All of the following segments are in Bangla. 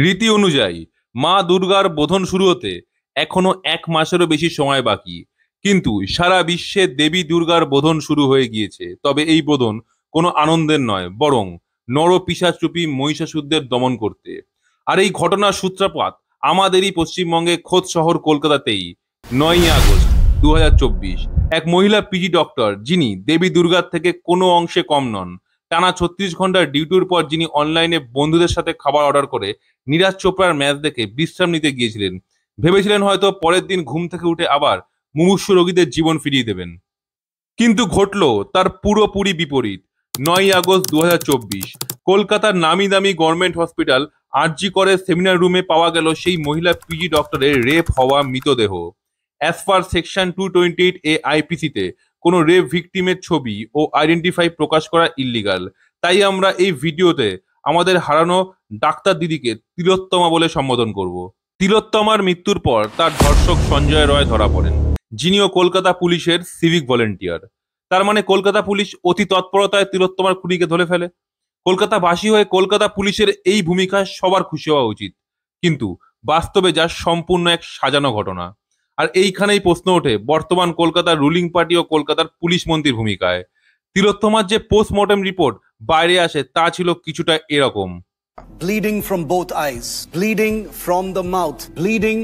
রীতি অনুযায়ী মা দুর্গার বোধন শুরু হতে এখনো 1 মাসেরও বেশি সময় বাকি, কিন্তু সারা বিশ্বে দেবী দুর্গার বোধন শুরু হয়ে গিয়েছে। তবে এই বোধন কোনো আনন্দের নয়, বরং নরপিশাচরূপী মহিষাসুরদের দমন করতে। আর এই ঘটনার সূত্রপাত আমাদেরই পশ্চিমবঙ্গে খোদ শহর কলকাতাতেই 9ই আগস্ট 2024। এক মহিলা পিজি ডক্টর, যিনি দেবী দুর্গার থেকে কোনো অংশে কম নন, টানা 36 ঘন্টার ডিউটির পর যিনি অনলাইনে বন্ধুদের সাথে খাবার অর্ডার করে নীরাজ চোপড়ার ম্যাচ দেখে বিশ্রাম নিতে গিয়েছিলেন, ভেবেছিলেন হয়তো পরের দিন ঘুম থেকে উঠে আবার মুমূর্ষু রোগীদের জীবন ফিরিয়ে দেবেন। কিন্তু ঘটলো তার পুরোপুরি বিপরীত। 9ই আগস্ট 2024 কলকাতার নামি দামি গভর্নমেন্ট হসপিটাল আরজি করে সেমিনার রুমে পাওয়া গেল সেই মহিলা পিজি ডক্টরের রেপ হওয়া মৃতদেহ। অ্যাজ পার সেকশন 228A আইপিসিতে কোনো রেপ ভিকটিমের ছবি ও আইডেন্টিফাই প্রকাশ করা ইল্লিগাল। তাই আমরা এই ভিডিওতে আমাদের হারানো ডাক্তার দিদিকে তিলোত্তমা বলে সম্বোধন করব। তিলোত্তমার মৃত্যুর পর তার ধর্ষক সঞ্জয় রয় ধরা পড়েন, যিনিও কলকাতা পুলিশের সিভিক ভলেন্টিয়ার। তার মানে কলকাতা পুলিশ অতি তৎপরতায় তিলোত্তমার খুনিকে ধরে ফেলে। কলকাতাবাসী হয়ে কলকাতা পুলিশের এই ভূমিকায় সবার খুশি হওয়া উচিত, কিন্তু বাস্তবে যা সম্পূর্ণ এক সাজানো ঘটনা। আর এইখানেই প্রশ্ন ওঠে বর্তমান কলকাতার রুলিং পার্টি ও কলকাতার পুলিশ মন্ত্রীর ভূমিকায়। তিলোত্তমার যে পোস্টমর্টেম রিপোর্ট বাইরে আসে তা ছিল কিছুটা এরকম: bleeding from both eyes, bleeding from the mouth, bleeding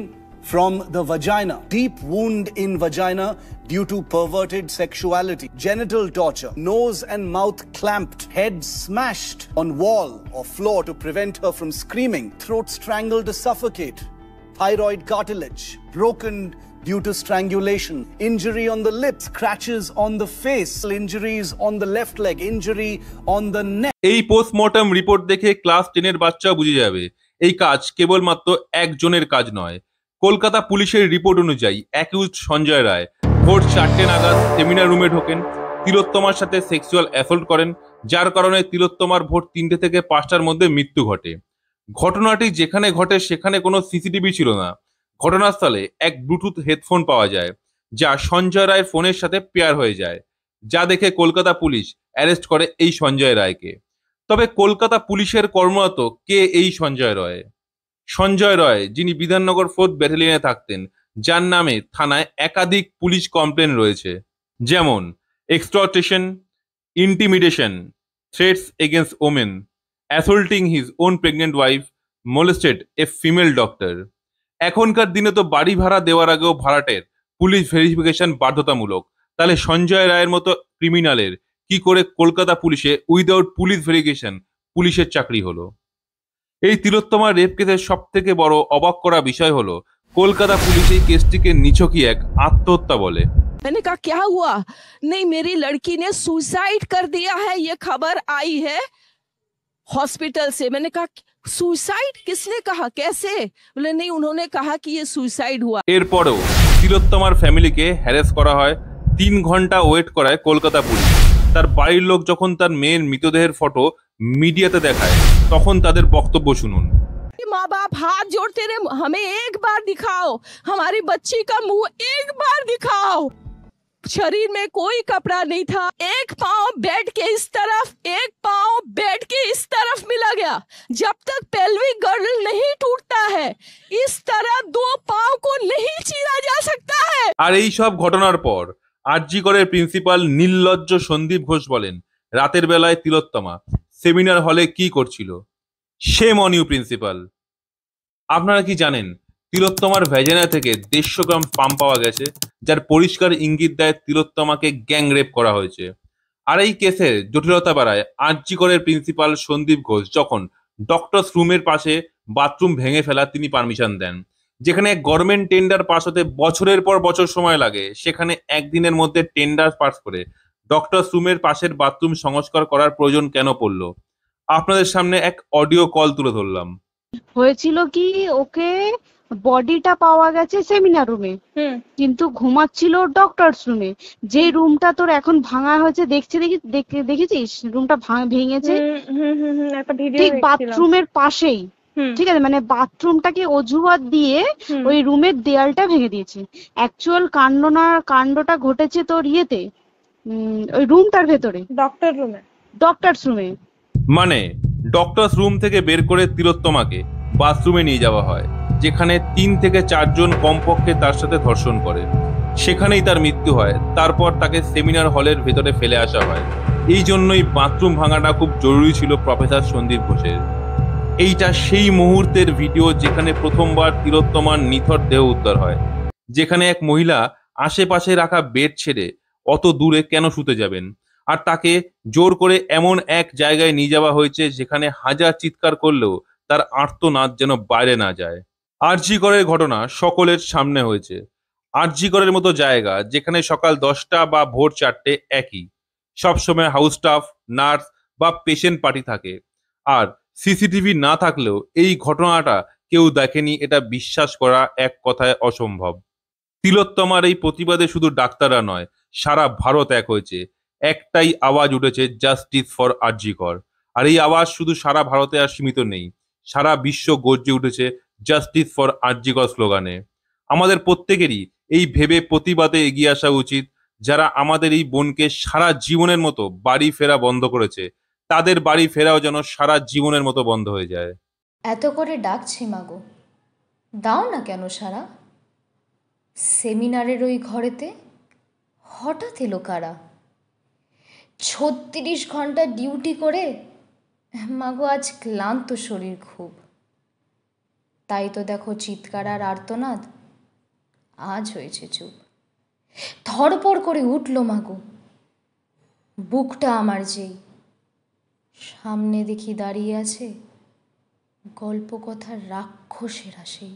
from the vagina, deep wound in vagina due to perverted sexuality, genital torture, nose and mouth clamped, head smashed on wall or floor to prevent her from screaming, throat strangled to suffocate, thyroid cartilage broken due to strangulation, injury on the lips, scratches on the face, injuries on the left leg, injury on the neck. এই পোস্টমর্টম রিপোর্ট দেখে ক্লাস 10-এর বাচ্চাও বুঝে যাবে এই কাজ কেবলমাত্র একজনের কাজ নয়। কলকাতা পুলিশের রিপোর্ট অনুযায়ী অ্যাকিউজড সঞ্জয় রায় ভোর 4টে নাগাদ সেমিনার রুমে ঢোকেন, তিলোত্তমার সাথে সেক্সুয়াল অ্যাসল্ট করেন, যার কারণে তিলোত্তমার ভোর 3টে থেকে 5টার মধ্যে মৃত্যু ঘটে। ঘটনাটি যেখানে ঘটে সেখানে কোনো সিসিটিভি ছিল না। ঘটনাস্থলে এক ব্লুটুথ হেডফোন পাওয়া যায়, যা সঞ্জয় রায়ের ফোনের সাথে পেয়ার হয়ে যায়, যা দেখে কলকাতা পুলিশ অ্যারেস্ট করে এই সঞ্জয় রায়কে। তবে কলকাতা পুলিশের কর্মরত কে এই সঞ্জয় রয়? সঞ্জয় রয়, যিনি বিধাননগর 4th ব্যাটালিয়নে থাকতেন, যার নামে থানায় একাধিক পুলিশ কমপ্লেন রয়েছে, যেমন extortion, intimidation, threats against women, assaulting his own pregnant wife, molested a female doctor. এখনকার দিনে তো বাড়ি ভাড়া দেওয়ার আগেও ভাড়াটের পুলিশ ভেরিফিকেশন বাধ্যতামূলক, তাহলে সঞ্জয় রায়ের মতো ক্রিমিনালের কি করে কলকাতা পুলিশে উইদাউট পুলিশ ভেরিফিকেশন পুলিশের চাকরি হলো? এই তিলোত্তমার রেপ কেসের সব থেকে বড় অবাক করা বিষয় হলো কলকাতা পুলিশ এই কেসটিকে নিছকই এক আত্মহত্যা বলে। मैंने कहा क्या हुआ? नहीं, मेरी लड़की ने सुसाइड कर दिया है, ये खबर आई है हॉस्पिटल से। मैंने कहा सुसाइड किसने कहा, कैसे? बोले नहीं, उन्होंने कहा कि ये सुसाइड हुआ। এরপরেও তিলোত্তমার ফ্যামিলিকে হ্যারাস করা হয়, 3 ঘন্টা ওয়েট করায় কলকাতা পুলিশ। তার বাড়ির লোক যখন তার মেয়ের মৃতদেহের ফটো মিডিয়াতে দেখায় তখন তাদের বক্তব্য শুনুন। माँ बाप हाथ जोड़ते रहे, हमें एक बार दिखाओ, हमारी बच्ची का मुंह एक बार दिखाओ। शरीर में कोई कपड़ा नहीं था, एक पाँव बेड के इस तरफ, एक पाँव बेड के इस तरफ मिला गया। जब तक पेल्विक गर्ल नहीं टूटता है, इस तरह 2 पाँव को नहीं चीरा जा सकता है। আর এই সব ঘটনার পর আরজি করের প্রিন্সিপাল নির্লজ্জ সন্দীপ ঘোষ বলেন, রাতের বেলায় তিলোত্তমা সেমিনার হলে কি করছিল? Shame on you principal. আপনারা কি জানেন তিলোত্তমার ভ্যাজিনা থেকে 150 গ্রাম স্পাম পাওয়া গেছে, যার পরিষ্কার ইঙ্গিত দেয় তিলোত্তমাকে গ্যাং রেপ করা হয়েছে। আর এই কেসের জটিলতা বাড়ায় আরজি করের প্রিন্সিপাল সন্দীপ ঘোষ যখন ডক্টরস রুমের পাশে বাথরুম ভেঙে ফেলা তিনি পারমিশন দেন। যেখানে গভর্নমেন্ট টেন্ডার পাস হতে বছরের পর বছর সময় লাগে, সেখানে একদিনের মধ্যে টেন্ডার পাস করে ডক্টরস রুমের পাশের বাথরুম সংস্কার করার প্রয়োজন কেন পড়লো? আপনাদের সামনে এক অডিও কল তুলে ধরলাম। হয়েছিল কি, ওকে বডিটা পাওয়া গেছে সেমিনার রুমে, কিন্তু ঘুমাচ্ছিল ডক্টরস রুমে, যে রুমটা তোর এখন ভাঙা হয়েছে। দেখেছিস রুমটা ভেঙেছে ঠিক বাথরুমের পাশেই, ঠিক আছে? মানে বাথরুমটাকে অজুহাত দিয়ে ওই রুমের দেয়ালটা ভেঙে দিয়েছে। অ্যাকচুয়াল কাণ্ডটা ঘটেছে তোর ইয়েতে, ওই রুমটার ভেতরে, ডক্টরস রুমে। মানে ডক্টরস রুম থেকে বের করে তিলোত্তমাকে বাথরুমে নিয়ে যাওয়া হয়, যেখানে 3 থেকে 4 জন কমপক্ষে তার সাথে ধর্ষণ করে। সেখানেই তার মৃত্যু হয়। তারপর তাকে সেমিনার হলের ভেতরে ফেলে আসা হয়। এই জন্যই বাথরুম ভাঙাটা খুব জরুরি ছিল প্রফেসর সন্দীপ ঘোষের। এইটা সেই মুহূর্তের ভিডিও যেখানে প্রথমবার তিলোত্তমার নিথর দেহ উদ্ধার হয়, যেখানে এক মহিলা আশেপাশে রাখা বেড ছেড়ে অত দূরে কেন শুতে যাবেন, আর তাকে জোর করে এমন এক জায়গায় নিয়ে যাওয়া হয়েছে যেখানে হাজার চিৎকার করলেও তার আর্তনাদ যেন বাইরে না যায়। আরজি করের ঘটনা সকলের সামনে হয়েছে। আরজি করের মতো জায়গা যেখানে সকাল 10টা বা ভোর 4টে একই, সবসময় হাউস স্টাফ, নার্স বা পেশেন্ট পার্টি থাকে, আর সিসিটিভি না থাকলেও এই ঘটনাটা কেউ দেখেনি এটা বিশ্বাস করা এক কথায় অসম্ভব। তিলোত্তমার এই প্রতিবাদে শুধু ডাক্তাররা নয়, সারা ভারত এক হয়েছে। একটাই আওয়াজ উঠেছে, জাস্টিস ফর আরজি কর। আর এই আওয়াজ শুধু সারা ভারতে আর সীমিত নেই, সারা বিশ্ব গর্জে উঠেছে জাস্টিস ফর আরজি কর স্লোগানে। আমাদের প্রত্যেকেরই এই ভেবে প্রতিবাদে এগিয়ে আসা উচিত, যারা আমাদের এই বোনকে সারা জীবনের মতো বাড়ি ফেরা বন্ধ করেছে, তাদের বাড়ি ফেরাও যেন সারা জীবনের মতো বন্ধ হয়ে যায়। এত করে ডাকছি মাগো, দাও না কেন সারা? সেমিনারের ওই ঘরেতে হঠাৎ এলো কারা? 36 ঘন্টা ডিউটি করে মাগো আজ ক্লান্ত শরীর খুব। তাই তো দেখো চিৎকার আর আর্তনাদ আজ হয়েছে চুপ। ধড়পড় করে উঠল মাগো, বুকটা আমার যেই। সামনে দেখি দাঁড়িয়ে আছে গল্প কথার রাক্ষসেরা সেই।